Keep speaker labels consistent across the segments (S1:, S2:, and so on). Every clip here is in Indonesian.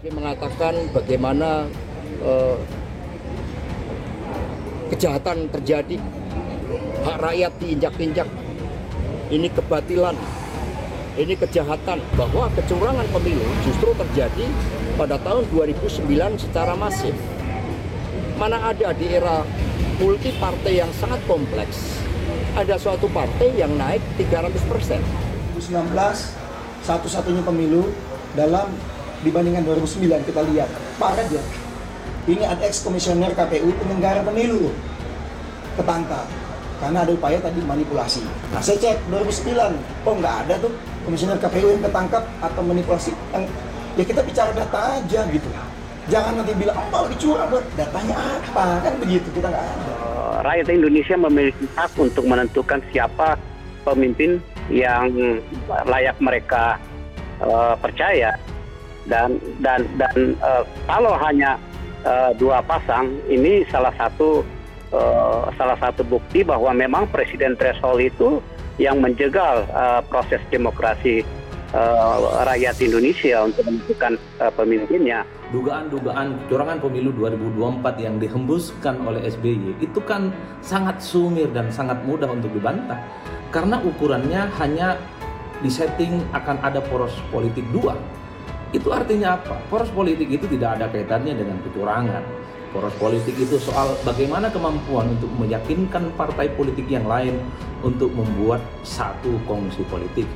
S1: SBY mengatakan bagaimana kejahatan terjadi, hak rakyat diinjak-injak, ini kebatilan, ini kejahatan, bahwa kecurangan pemilu justru terjadi pada tahun 2009 secara masif. Mana ada di era multi partai yang sangat kompleks, ada suatu partai yang naik 300%.
S2: 2019 satu-satunya pemilu dalam dibandingkan 2009 kita lihat. Parah ya. Ini ada ex-komisioner KPU penyelenggara pemilu ketangkap karena ada upaya tadi manipulasi. Nah saya cek 2009, nggak ada tuh komisioner KPU yang ketangkap atau manipulasi. Ya kita bicara data aja gitu. Jangan nanti bilang, lagi curang, datanya apa, kan begitu, kita nggak ada.
S3: Rakyat Indonesia memiliki hak untuk menentukan siapa pemimpin yang layak mereka percaya. Dan kalau hanya dua pasang, ini salah satu bukti bahwa memang presiden threshold itu yang menjegal proses demokrasi rakyat Indonesia untuk menentukan pemimpinnya.
S4: Dugaan-dugaan kecurangan pemilu 2024 yang dihembuskan oleh SBY itu kan sangat sumir dan sangat mudah untuk dibantah. Karena ukurannya hanya disetting akan ada poros politik dua. Itu artinya apa? Poros politik itu tidak ada kaitannya dengan kecurangan. Poros politik itu soal bagaimana kemampuan untuk meyakinkan partai politik yang lain untuk membuat satu kongsi politik.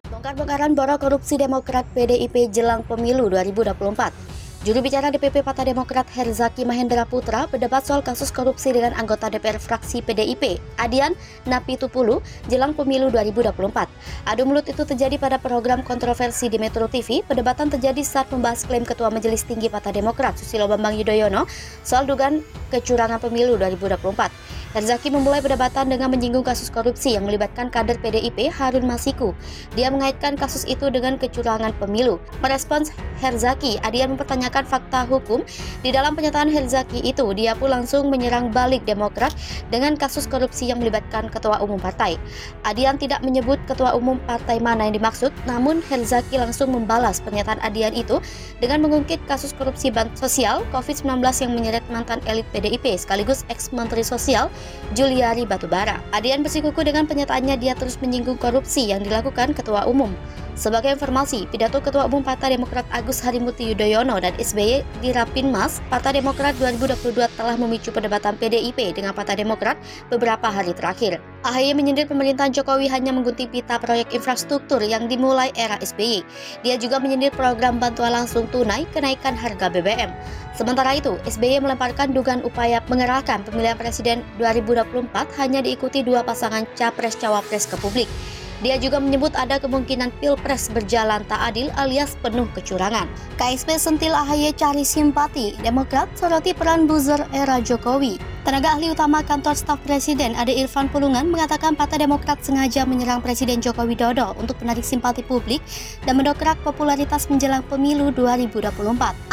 S5: Bongkar-bongkaran borok korupsi Demokrat PDIP jelang pemilu 2024. Juru bicara DPP Partai Demokrat Herzaki Mahendra Putra berdebat soal kasus korupsi dengan anggota DPR fraksi PDIP, Adian Napitupulu, jelang pemilu 2024. Adu mulut itu terjadi pada program kontroversi di Metro TV. Perdebatan terjadi saat membahas klaim Ketua Majelis Tinggi Partai Demokrat Susilo Bambang Yudhoyono soal dugaan kecurangan pemilu 2024. Herzaki memulai perdebatan dengan menyinggung kasus korupsi yang melibatkan kader PDIP Harun Masiku. Dia mengaitkan kasus itu dengan kecurangan pemilu. Merespons Herzaki, Adian mempertanyakan fakta hukum. Di dalam pernyataan Herzaki itu, dia pun langsung menyerang balik Demokrat dengan kasus korupsi yang melibatkan ketua umum partai. Adian tidak menyebut ketua umum partai mana yang dimaksud, namun Herzaki langsung membalas pernyataan Adian itu dengan mengungkit kasus korupsi bantuan sosial COVID-19 yang menyeret mantan elit PDIP sekaligus ex-menteri sosial Juliari Batubara. Adian bersikukuh dengan pernyataannya dia terus menyinggung korupsi yang dilakukan ketua umum. Sebagai informasi, pidato Ketua Umum Partai Demokrat Agus Harimurti Yudhoyono dan SBY di Rapimnas Partai Demokrat 2022 telah memicu perdebatan PDIP dengan Partai Demokrat beberapa hari terakhir. AHY menyindir pemerintahan Jokowi hanya menggunting pita proyek infrastruktur yang dimulai era SBY. Dia juga menyindir program bantuan langsung tunai kenaikan harga BBM. Sementara itu, SBY melemparkan dugaan upaya mengerahkan pemilihan presiden 2024 hanya diikuti dua pasangan capres-cawapres ke publik. Dia juga menyebut ada kemungkinan pilpres berjalan tak adil alias penuh kecurangan. KSP sentil AHY cari simpati, Demokrat soroti peran buzzer era Jokowi. Tenaga ahli utama kantor staf Presiden Ade Irfan Pulungan mengatakan Partai Demokrat sengaja menyerang Presiden Joko Widodo untuk menarik simpati publik dan mendongkrak popularitas menjelang pemilu 2024.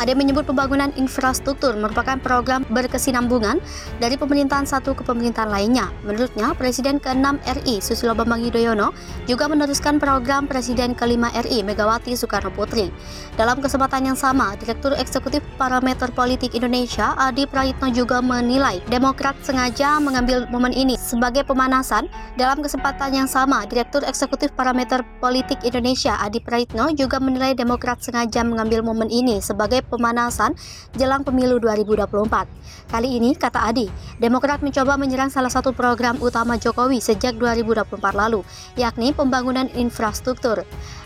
S5: Ade menyebut pembangunan infrastruktur merupakan program berkesinambungan dari pemerintahan satu ke pemerintahan lainnya. Menurutnya, Presiden ke-6 RI Susilo Bambang Yudhoyono juga meneruskan program Presiden ke-5 RI Megawati Soekarno Putri. Dalam kesempatan yang sama, Direktur Eksekutif Parameter Politik Indonesia Adi Praitno juga menilai Demokrat sengaja mengambil momen ini sebagai pemanasan. Dalam kesempatan yang sama, Direktur Eksekutif Parameter Politik Indonesia Adi Praitno juga menilai Demokrat sengaja mengambil momen ini sebagai pemanasan jelang pemilu 2024. Kali ini, kata Adi, Demokrat mencoba menyerang salah satu program utama Jokowi sejak 2024 lalu, yakni pembangunan infrastruktur.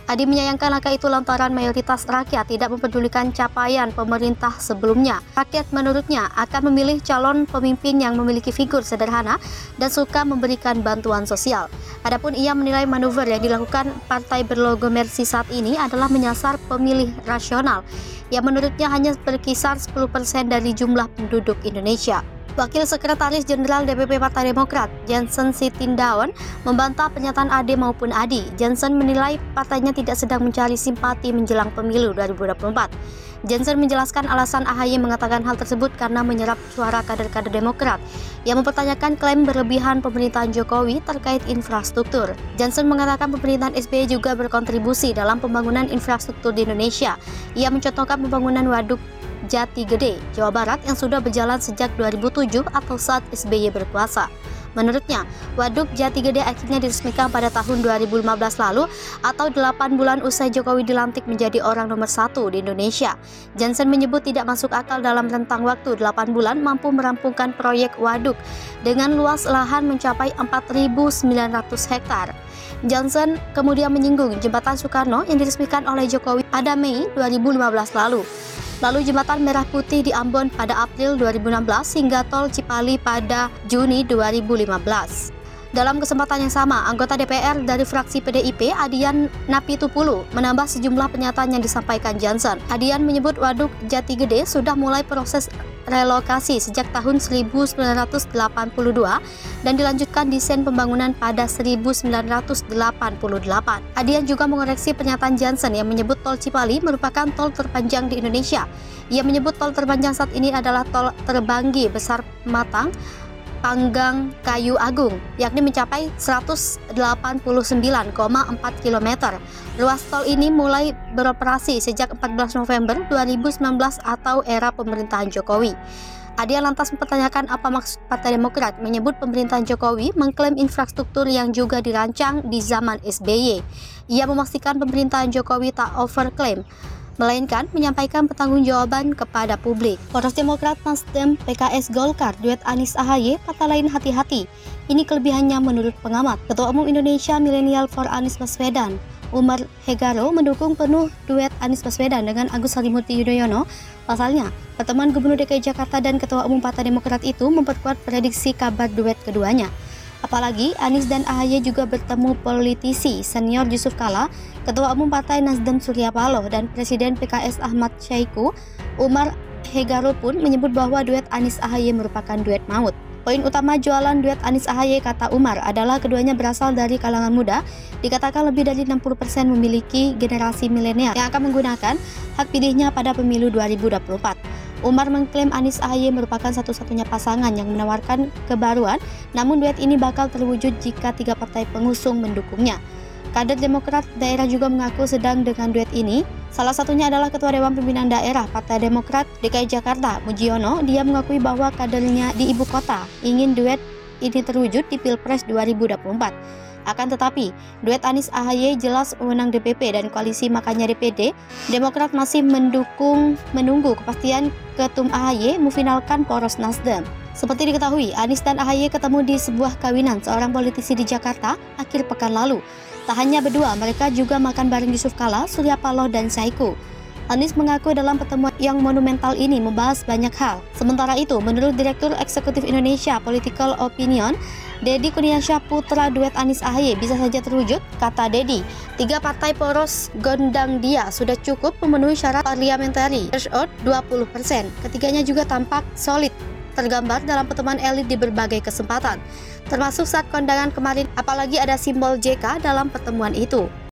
S5: Adi menyayangkan langkah itu lantaran mayoritas rakyat tidak mempedulikan capaian pemerintah sebelumnya. Rakyat menurutnya akan memilih calon pemimpin yang memiliki figur sederhana dan suka memberikan bantuan sosial. Adapun ia menilai manuver yang dilakukan partai berlogo Mercy saat ini adalah menyasar pemilih rasional yang menurutnya hanya berkisar 10% dari jumlah penduduk Indonesia. Wakil Sekretaris Jenderal DPP Partai Demokrat, Jansen Sitindaun, membantah pernyataan Ade maupun Adi. Jansen menilai partainya tidak sedang mencari simpati menjelang pemilu 2024. Jansen menjelaskan alasan AHY mengatakan hal tersebut karena menyerap suara kader-kader Demokrat yang mempertanyakan klaim berlebihan pemerintahan Jokowi terkait infrastruktur. Jansen mengatakan pemerintahan SBY juga berkontribusi dalam pembangunan infrastruktur di Indonesia. Ia mencontohkan pembangunan waduk Jati Gede, Jawa Barat yang sudah berjalan sejak 2007 atau saat SBY berkuasa. Menurutnya, waduk Jati Gede akhirnya diresmikan pada tahun 2015 lalu atau 8 bulan usai Jokowi dilantik menjadi orang nomor 1 di Indonesia. Jansen menyebut tidak masuk akal dalam rentang waktu 8 bulan mampu merampungkan proyek waduk dengan luas lahan mencapai 4.900 hektar. Jansen kemudian menyinggung jembatan Soekarno yang diresmikan oleh Jokowi pada Mei 2015 lalu. Lalu jembatan Merah Putih di Ambon pada April 2016 hingga tol Cipali pada Juni 2015. Dalam kesempatan yang sama, anggota DPR dari fraksi PDIP, Adian Napitupulu, menambah sejumlah pernyataan yang disampaikan Jansen. Adian menyebut waduk Jati Gede sudah mulai proses relokasi sejak tahun 1982 dan dilanjutkan desain pembangunan pada 1988. Adian juga mengoreksi pernyataan Jansen yang menyebut tol Cipali merupakan tol terpanjang di Indonesia. Ia menyebut tol terpanjang saat ini adalah tol Terbanggi Besar Matang Panggang Kayu Agung, yakni mencapai 189,4 km. Ruas tol ini mulai beroperasi sejak 14 November 2019 atau era pemerintahan Jokowi. Adian lantas mempertanyakan apa maksud Partai Demokrat menyebut pemerintahan Jokowi mengklaim infrastruktur yang juga dirancang di zaman SBY. Ia memastikan pemerintahan Jokowi tak overklaim, melainkan menyampaikan pertanggungjawaban kepada publik. Poros Demokrat, Nasdem, PKS, Golkar, duet Anies AHY, kata lain hati-hati. Ini kelebihannya menurut pengamat. Ketua Umum Indonesia Milenial for Anies Baswedan, Umar Hegaro, mendukung penuh duet Anies Baswedan dengan Agus Harimurti Yudhoyono. Pasalnya, pertemuan Gubernur DKI Jakarta dan Ketua Umum Partai Demokrat itu memperkuat prediksi kabar duet keduanya. Apalagi Anies dan AHY juga bertemu politisi senior Yusuf Kala, Ketua Umum Partai Nasdem Surya Paloh, dan Presiden PKS Ahmad Syaiqo. Umar Hegaro pun menyebut bahwa duet Anies AHY merupakan duet maut. Poin utama jualan duet Anies AHY, kata Umar, adalah keduanya berasal dari kalangan muda. Dikatakan lebih dari 60% memiliki generasi milenial yang akan menggunakan hak pilihnya pada pemilu 2024. Umar mengklaim Anies AHY merupakan satu-satunya pasangan yang menawarkan kebaruan, namun duet ini bakal terwujud jika 3 partai pengusung mendukungnya. Kader Demokrat daerah juga mengaku sedang dengan duet ini. Salah satunya adalah Ketua Dewan Pimpinan Daerah Partai Demokrat DKI Jakarta, Mujiono. Dia mengakui bahwa kadernya di ibu kota ingin duet ini terwujud di Pilpres 2024. Akan tetapi, duet Anies AHY jelas memenang DPP dan koalisi, makanya DPD Demokrat masih menunggu kepastian Ketum AHY memfinalkan poros Nasdem. Seperti diketahui, Anies dan AHY ketemu di sebuah kawinan seorang politisi di Jakarta akhir pekan lalu. Tak hanya berdua, mereka juga makan bareng Yusuf Kala, Surya Paloh, dan Syaiqo. Anies mengaku dalam pertemuan yang monumental ini membahas banyak hal. Sementara itu, menurut Direktur Eksekutif Indonesia Political Opinion, Deddy Kurniasyah, putra duet Anies AHY bisa saja terwujud, kata Deddy. 3 partai poros gondang dia sudah cukup memenuhi syarat parliamentary threshold 20%. Ketiganya juga tampak solid, tergambar dalam pertemuan elit di berbagai kesempatan, termasuk saat kondangan kemarin, apalagi ada simbol JK dalam pertemuan itu.